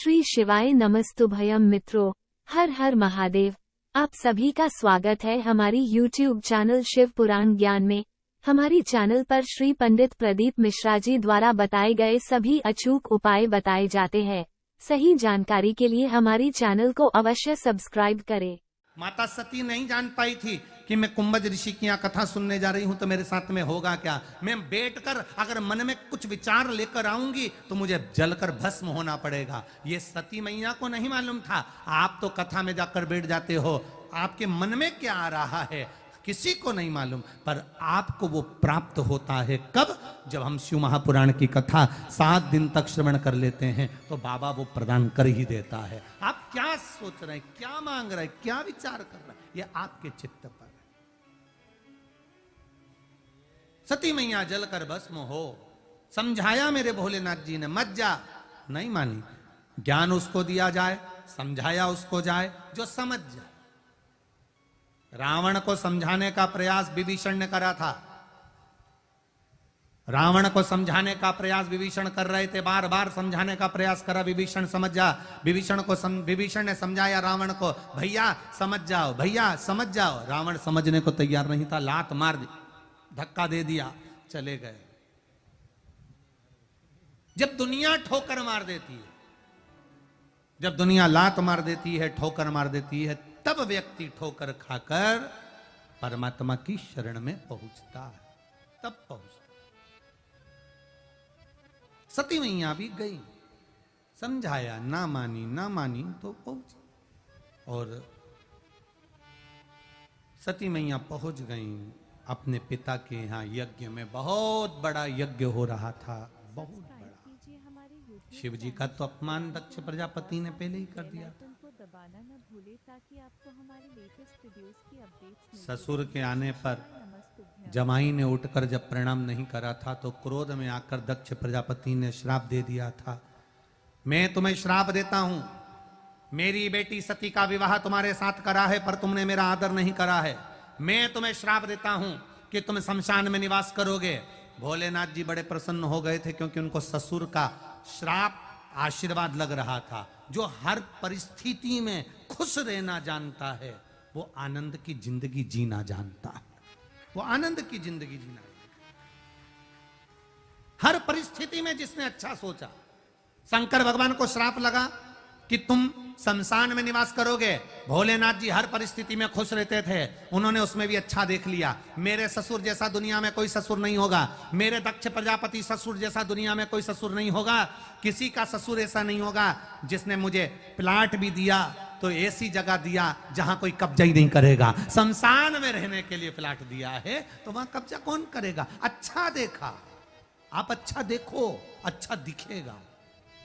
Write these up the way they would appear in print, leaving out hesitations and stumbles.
श्री शिवाय नमस्तुभयम मित्रों, हर हर महादेव। आप सभी का स्वागत है हमारी YouTube चैनल शिव पुराण ज्ञान में। हमारी चैनल पर श्री पंडित प्रदीप मिश्रा जी द्वारा बताए गए सभी अचूक उपाय बताए जाते हैं। सही जानकारी के लिए हमारी चैनल को अवश्य सब्सक्राइब करें। माता सती नहीं जान पाई थी कि मैं कुंभज ऋषि की यहाँ कथा सुनने जा रही हूं तो मेरे साथ में होगा क्या। मैं बैठकर अगर मन में कुछ विचार लेकर आऊंगी तो मुझे जलकर भस्म होना पड़ेगा। ये सती मैया को नहीं मालूम था। आप तो कथा में जाकर बैठ जाते हो, आपके मन में क्या आ रहा है किसी को नहीं मालूम, पर आपको वो प्राप्त होता है कब? जब हम शिव महापुराण की कथा 7 दिन तक श्रवण कर लेते हैं तो बाबा वो प्रदान कर ही देता है। आप क्या सोच रहे हैं, क्या मांग रहे हैं, क्या विचार कर रहे हैं, ये आपके चित्त पर है। सती मैया जलकर भस्म हो, समझाया मेरे भोलेनाथ जी ने, मत जा, नहीं मानी। ज्ञान उसको दिया जाए, समझाया उसको जाए जो समझ जाए। रावण को समझाने का प्रयास विभीषण ने करा था। रावण को समझाने का प्रयास विभीषण कर रहे थे, बार बार समझाने का प्रयास करा, विभीषण समझ जा। विभीषण ने समझाया रावण को, भैया समझ जाओ, भैया समझ जाओ। रावण समझने को तैयार नहीं था, लात मार दी, धक्का दे दिया, चले गए। जब दुनिया ठोकर मार देती है, जब दुनिया लात मार देती है, ठोकर मार देती है, तब व्यक्ति ठोकर खाकर परमात्मा की शरण में पहुंचता है, तब पहुंचता। सती मैया भी गई, समझाया, ना मानी तो पहुंची। और सती मैया पहुंच गई अपने पिता के यहाँ। यज्ञ में बहुत बड़ा यज्ञ हो रहा था, बहुत बड़ा। शिव जी का तो अपमान दक्ष प्रजापति ने पहले ही कर दिया था। दबाना न भूले ताकि आपको हमारे लेटेस्ट वीडियोस की अपडेट्स ससुर के आने पर जमाई ने उठकर जब प्रणाम नहीं करा था तो क्रोध में आकर दक्ष प्रजापति ने श्राप दे दिया था। मैं तुम्हें श्राप देता हूं, मेरी बेटी सती का विवाह तुम्हारे साथ करा है पर तुमने मेरा आदर नहीं करा है। मैं तुम्हें श्राप देता हूं कि तुम शमशान में निवास करोगे। भोलेनाथ जी बड़े प्रसन्न हो गए थे क्योंकि उनको ससुर का श्राप आशीर्वाद लग रहा था। जो हर परिस्थिति में खुश रहना जानता है वो आनंद की जिंदगी जीना जानता है, वो आनंद की जिंदगी जीना। हर परिस्थिति में जिसने अच्छा सोचा। शंकर भगवान को श्राप लगा कि तुम शमशान में निवास करोगे। भोलेनाथ जी हर परिस्थिति में खुश रहते थे, उन्होंने उसमें भी अच्छा देख लिया। मेरे ससुर जैसा दुनिया में कोई ससुर नहीं होगा, मेरे दक्ष प्रजापति ससुर जैसा दुनिया में कोई ससुर नहीं होगा, किसी का ससुर ऐसा नहीं होगा जिसने मुझे प्लाट भी दिया तो ऐसी जगह दिया जहां कोई कब्जा ही नहीं करेगा। शमशान में रहने के लिए प्लाट दिया है तो वहां कब्जा कौन करेगा। अच्छा देखा, आप अच्छा देखो, अच्छा दिखेगा।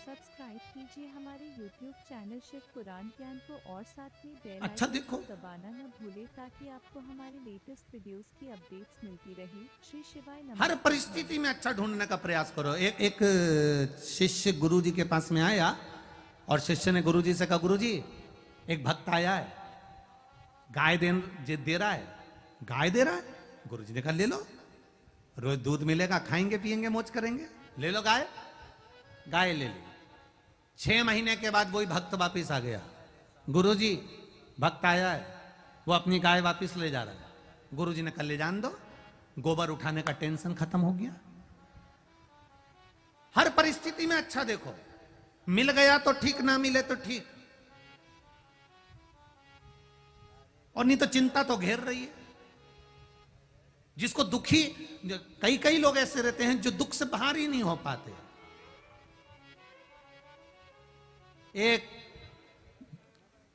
सब्सक्राइब कीजिए हमारे YouTube चैनल शिव पुराण ज्ञान को और साथ में बेल अच्छा आइकन देखो, को दबाना न भूले ताकि आपको हमारे लेटेस्ट वीडियोस की अपडेट्स मिलती रहे। श्री शिवाय नमः। हर परिस्थिति में अच्छा ढूंढने का प्रयास करो। एक शिष्य गुरु जी के पास में आया और शिष्य ने गुरु जी से कहा, गुरु जी एक भक्त आया है, गाय दे रहा है, गाय दे रहा है। गुरु जी ने कहा ले लो, रोज दूध मिलेगा, खाएंगे पिएंगे मौज करेंगे, ले लो गाय। गाय ले ली। 6 महीने के बाद वही भक्त वापिस आ गया, गुरुजी भक्त आया है, वो अपनी गाय वापिस ले जा रहा है। गुरुजी ने कहा ले जान दो, गोबर उठाने का टेंशन खत्म हो गया। हर परिस्थिति में अच्छा देखो, मिल गया तो ठीक, ना मिले तो ठीक, और नहीं तो चिंता तो घेर रही है। जिसको दुखी, कई लोग ऐसे रहते हैं जो दुख से बाहर ही नहीं हो पाते। एक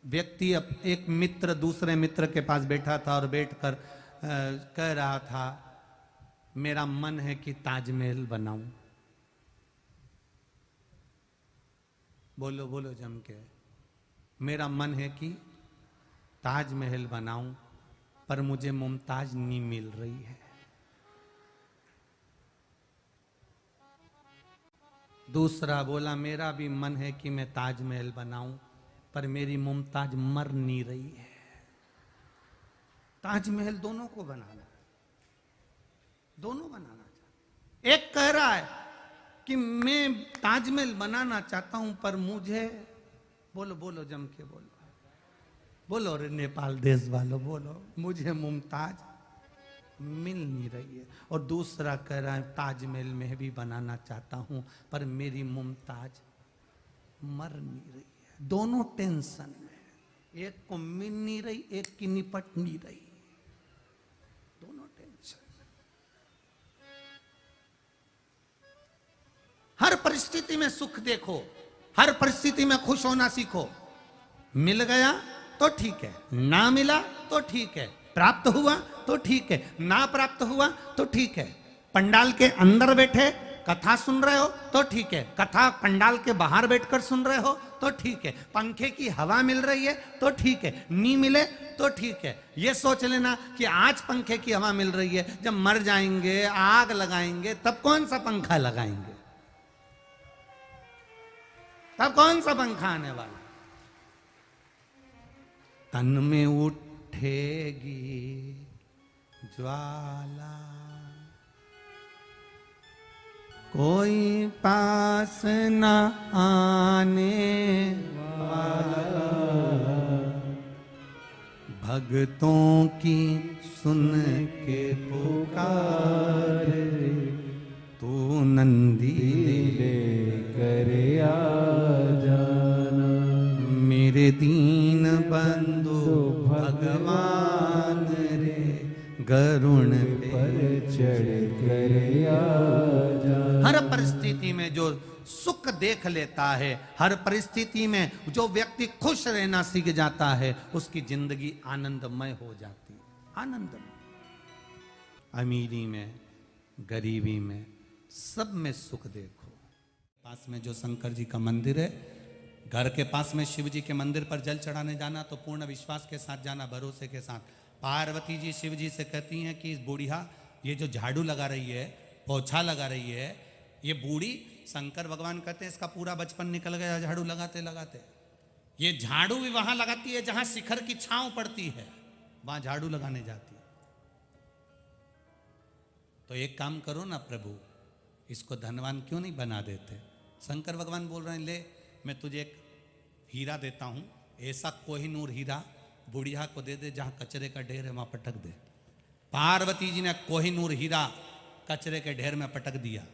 व्यक्ति, एक मित्र दूसरे मित्र के पास बैठा था और बैठकर कह रहा था, मेरा मन है कि ताजमहल बनाऊं। बोलो बोलो जम के, मेरा मन है कि ताजमहल बनाऊं पर मुझे मुमताज नहीं मिल रही है। दूसरा बोला, मेरा भी मन है कि मैं ताजमहल बनाऊं पर मेरी मुमताज मर नहीं रही है। ताजमहल दोनों को बनाना, दोनों बनाना चाहिए। एक कह रहा है कि मैं ताजमहल बनाना चाहता हूं, पर मुझे, बोलो बोलो जम के बोलो, बोलो रे नेपाल देश वालों बोलो, मुझे मुमताज मिल नहीं रही है। और दूसरा कह रहा है ताजमहल में भी बनाना चाहता हूं, पर मेरी मुमताज मर नहीं रही है। दोनों टेंशन में, एक को मिल नहीं रही, एक की निपट नहीं रही, दोनों टेंशन। हर परिस्थिति में सुख देखो, हर परिस्थिति में खुश होना सीखो। मिल गया तो ठीक है, ना मिला तो ठीक है, प्राप्त हुआ तो ठीक है, ना प्राप्त हुआ तो ठीक है। पंडाल के अंदर बैठे कथा सुन रहे हो तो ठीक है, कथा पंडाल के बाहर बैठकर सुन रहे हो तो ठीक है, पंखे की हवा मिल रही है तो ठीक है, नी मिले तो ठीक है। ये सोच लेना कि आज पंखे की हवा मिल रही है, जब मर जाएंगे, आग लगाएंगे, तब कौन सा पंखा लगाएंगे, तब कौन सा पंखा आने वाला। तन में उठेगी ज्वाला, कोई पास न आने वाला, भक्तों की सुन के पुकार, तू नंदी लेकर आ जाना, मेरे दीन बंधु भगवान रे, गरुण पर चढ़ कर आ जाना। हर परिस्थिति में जो सुख देख लेता है, हर परिस्थिति में जो व्यक्ति खुश रहना सीख जाता है, उसकी जिंदगी आनंदमय हो जाती है। आनंदमय, अमीरी में, गरीबी में, सब में सुख देखो। पास में जो शंकर जी का मंदिर है, घर के पास में शिव जी के मंदिर पर जल चढ़ाने जाना तो पूर्ण विश्वास के साथ जाना, भरोसे के साथ। पार्वती जी शिव जी से कहती हैं कि इस बूढ़िया, ये जो झाड़ू लगा रही है, पोछा लगा रही है, ये बूढ़ी, शंकर भगवान कहते हैं इसका पूरा बचपन निकल गया झाड़ू लगाते लगाते। ये झाड़ू भी वहां लगाती है जहां शिखर की छांव पड़ती है, वहां झाड़ू लगाने जाती है। तो एक काम करो ना प्रभु, इसको धनवान क्यों नहीं बना देते। शंकर भगवान बोल रहे हैं, ले मैं तुझे एक हीरा देता हूं, ऐसा कोहिनूर हीरा बुढ़िया को दे दे, जहां कचरे का ढेर है वहां पटक दे। पार्वती जी ने कोहिनूर हीरा कचरे के ढेर में पटक दिया।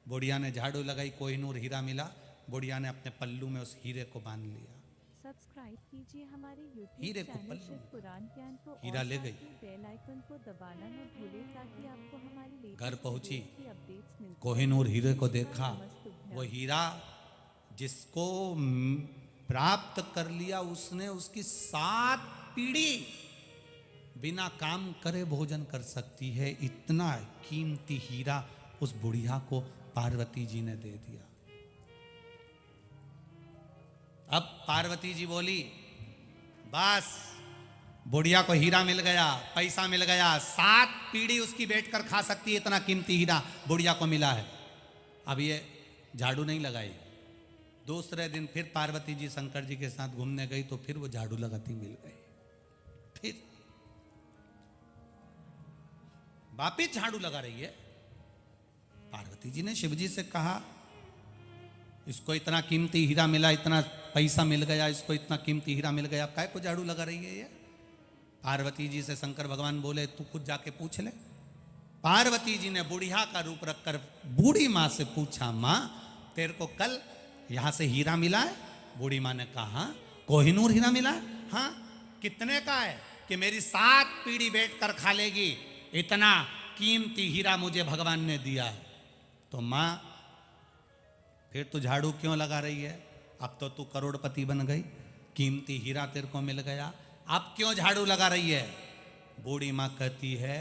बुढ़िया ने झाड़ू लगाई, कोहिनूर हीरा मिला, बुढ़िया ने अपने पल्लू में उस हीरे को बांध लिया। सब्सक्राइब कीजिए हमारे यूट्यूब हीरे को चैनल पल्लू शिव में, पुराण ज्ञान को, हीरा और ले साथ गई। ही बेल आइकन को दबाना न भूलें ताकि आपको हमारी लेटेस्ट घर पहुंची, वीडियोस की अपडेट्स मिलती कोहिनूर हीरे को रहें। देखा, नमस्तुभ्यं। वो हीरा जिसको प्राप्त कर लिया, उसने उसकी 7 पीढ़ी बिना काम करे भोजन कर सकती है। इतना कीमती हीरा उस बुढ़िया को पार्वती जी ने दे दिया। अब पार्वती जी बोली, बस बुढ़िया को हीरा मिल गया, पैसा मिल गया, 7 पीढ़ी उसकी बैठकर खा सकती है, इतना कीमती हीरा बुढ़िया को मिला है। अब ये झाड़ू नहीं लगाई। दूसरे दिन फिर पार्वती जी शंकर जी के साथ घूमने गई तो फिर वो झाड़ू लगाती मिल गई। फिर वापिस झाड़ू लगा रही है। पार्वती जी ने शिव जी से कहा, इसको इतना कीमती हीरा मिला, इतना पैसा मिल गया, इसको इतना कीमती हीरा मिल गया, काय को झाड़ू लगा रही है ये। पार्वती जी से शंकर भगवान बोले, तू खुद जाके पूछ ले। पार्वती जी ने बुढ़िया का रूप रखकर बूढ़ी माँ से पूछा, माँ तेरे को कल यहां से हीरा मिला है? बूढ़ी माँ ने कहा, कोहिनूर हीरा मिला है। हाँ, कितने का है? कि मेरी 7 पीढ़ी बैठकर खा लेगी, इतना कीमती हीरा मुझे भगवान ने दिया है। तो माँ फिर तू झाड़ू क्यों लगा रही है? अब तो तू करोड़पति बन गई, कीमती हीरा तेरे को मिल गया, अब क्यों झाड़ू लगा रही है? बूढ़ी माँ कहती है,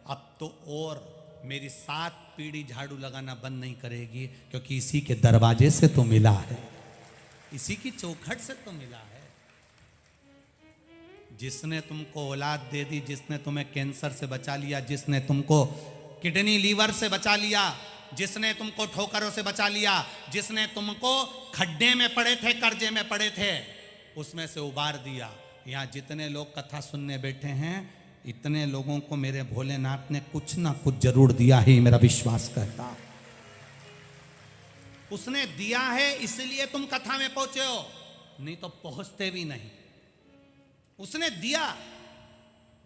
अब तो और मेरी 7 पीढ़ी झाड़ू लगाना बंद नहीं करेगी, क्योंकि इसी के दरवाजे से तो मिला है, इसी की चौखट से तो मिला है। जिसने तुमको औलाद दे दी, जिसने तुम्हें कैंसर से बचा लिया, जिसने तुमको किडनी लीवर से बचा लिया, जिसने तुमको ठोकरों से बचा लिया, जिसने तुमको खड्डे में पड़े थे, कर्जे में पड़े थे, उसमें से उबार दिया। यहाँ जितने लोग कथा सुनने बैठे हैं, इतने लोगों को मेरे भोलेनाथ ने कुछ ना कुछ जरूर दिया ही, मेरा विश्वास करता। उसने दिया है इसलिए तुम कथा में पहुंचे हो, नहीं तो पहुंचते भी नहीं। उसने दिया,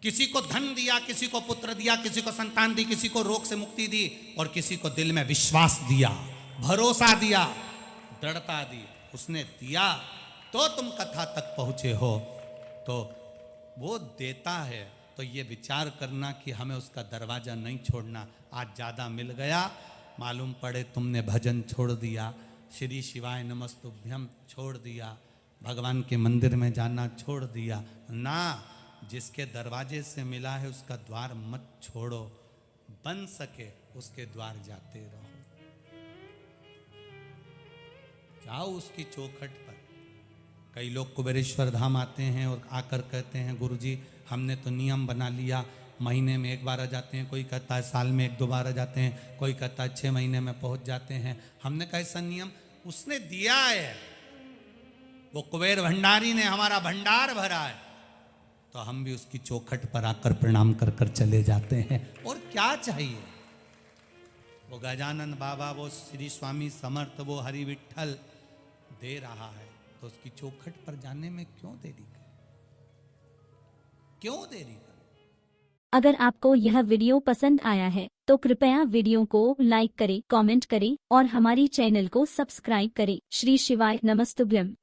किसी को धन दिया, किसी को पुत्र दिया, किसी को संतान दी, किसी को रोग से मुक्ति दी, और किसी को दिल में विश्वास दिया, भरोसा दिया, दृढ़ता दी। उसने दिया तो तुम कथा तक पहुंचे हो। तो वो देता है तो ये विचार करना कि हमें उसका दरवाजा नहीं छोड़ना। आज ज्यादा मिल गया, मालूम पड़े तुमने भजन छोड़ दिया, श्री शिवाय नमस्तुभ्यम छोड़ दिया, भगवान के मंदिर में जाना छोड़ दिया ना। जिसके दरवाजे से मिला है उसका द्वार मत छोड़ो, बन सके उसके द्वार जाते रहो, जाओ उसकी चौखट पर। कई लोग कुबेरेश्वर धाम आते हैं और आकर कहते हैं गुरुजी हमने तो नियम बना लिया, महीने में एक बार आ जाते हैं, कोई कहता है साल में एक दो बार आ जाते हैं, कोई कहता है 6 महीने में पहुंच जाते हैं। हमने कहा ऐसा नियम उसने दिया है, वो कुबेर भंडारी ने हमारा भंडार भरा है, तो हम भी उसकी चौखट पर आकर प्रणाम कर कर चले जाते हैं। और क्या चाहिए? वो गजानन बाबा, वो श्री स्वामी समर्थ, वो हरि विठल दे रहा है, तो उसकी चौखट पर जाने में क्यों देरी करें? क्यों देरी करें? अगर आपको यह वीडियो पसंद आया है तो कृपया वीडियो को लाइक करें, कमेंट करें और हमारी चैनल को सब्सक्राइब करें। श्री शिवाय नमस्तुभ्यम।